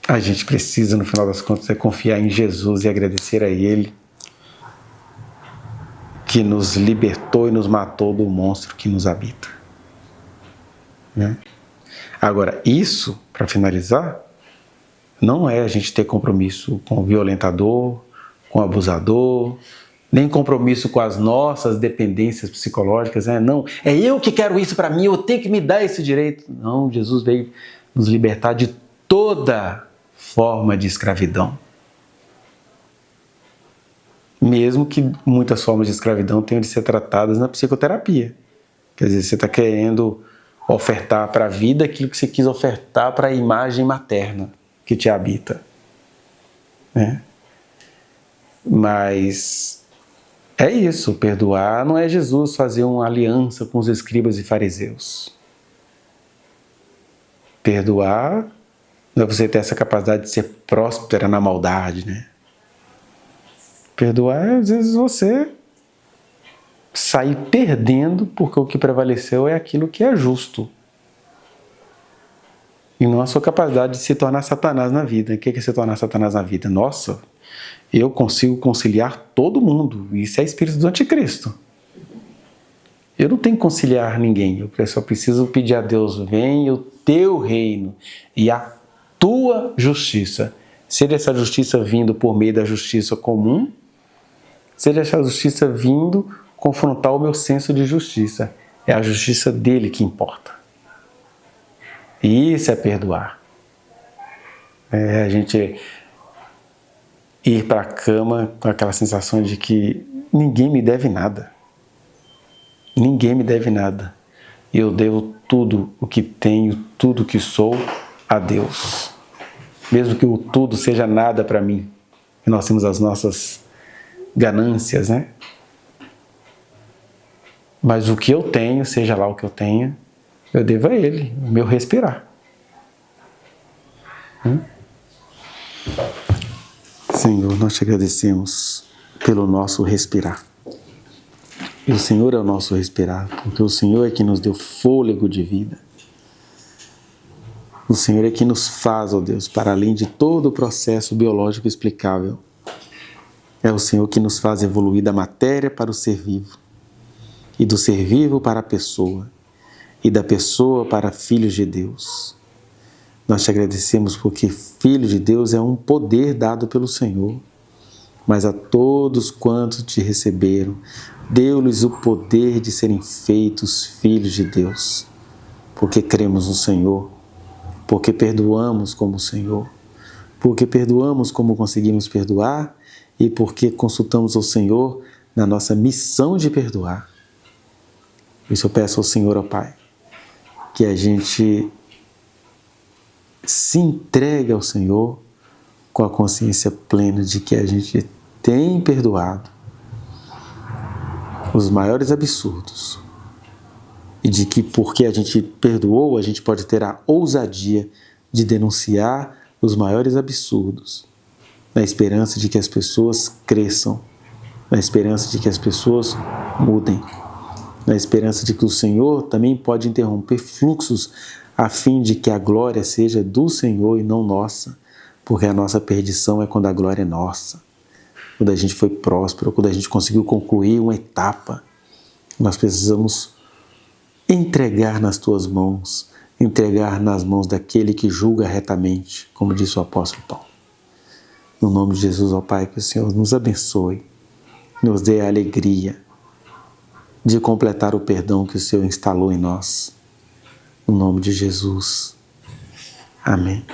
a gente precisa, no final das contas, confiar em Jesus e agradecer a Ele que nos libertou e nos matou do monstro que nos habita. Né? Agora, isso, para finalizar, não é a gente ter compromisso com o violentador, com o abusador, nem compromisso com as nossas dependências psicológicas. Né? Não, é eu que quero isso para mim, eu tenho que me dar esse direito. Não, Jesus veio nos libertar de toda forma de escravidão. Mesmo que muitas formas de escravidão tenham de ser tratadas na psicoterapia. Quer dizer, você está querendo ofertar para a vida aquilo que você quis ofertar para a imagem materna que te habita. Né? Mas é isso, perdoar não é Jesus fazer uma aliança com os escribas e fariseus. Perdoar não é você ter essa capacidade de ser próspera na maldade, né? Perdoar é, às vezes, você sair perdendo porque o que prevaleceu é aquilo que é justo. E não a sua capacidade de se tornar Satanás na vida. O que é se tornar Satanás na vida? Nossa, eu consigo conciliar todo mundo. Isso é espírito do anticristo. Eu não tenho que conciliar ninguém. Eu só preciso pedir a Deus, venha o teu reino e a tua justiça. Seja essa justiça vindo por meio da justiça comum, seja essa justiça vindo confrontar o meu senso de justiça. É a justiça dele que importa. E isso é perdoar. É a gente ir para a cama com aquela sensação de que ninguém me deve nada. Ninguém me deve nada. Eu devo tudo o que tenho, tudo o que sou a Deus. Mesmo que o tudo seja nada para mim. E nós temos as nossas ganâncias, né? Mas o que eu tenho, seja lá o que eu tenha, eu devo a Ele, o meu respirar. Senhor, nós te agradecemos pelo nosso respirar. E o Senhor é o nosso respirar, porque o Senhor é que nos deu fôlego de vida. O Senhor é que nos faz, ó Deus, para além de todo o processo biológico explicável. É o Senhor que nos faz evoluir da matéria para o ser vivo, e do ser vivo para a pessoa, e da pessoa para filhos de Deus. Nós te agradecemos porque filho de Deus é um poder dado pelo Senhor, mas a todos quantos te receberam, deu-lhes o poder de serem feitos filhos de Deus, porque cremos no Senhor, porque perdoamos como o Senhor, porque perdoamos como conseguimos perdoar e porque consultamos ao Senhor na nossa missão de perdoar. Isso eu peço ao Senhor, ó Pai, que a gente se entregue ao Senhor com a consciência plena de que a gente tem perdoado os maiores absurdos e de que porque a gente perdoou, a gente pode ter a ousadia de denunciar os maiores absurdos, na esperança de que as pessoas cresçam, na esperança de que as pessoas mudem, na esperança de que o Senhor também pode interromper fluxos a fim de que a glória seja do Senhor e não nossa, porque a nossa perdição é quando a glória é nossa. Quando a gente foi próspero, quando a gente conseguiu concluir uma etapa, nós precisamos entregar nas tuas mãos, entregar nas mãos daquele que julga retamente, como disse o apóstolo Paulo. No nome de Jesus, ó Pai, que o Senhor nos abençoe, nos dê a alegria de completar o perdão que o Senhor instalou em nós. No nome de Jesus. Amém.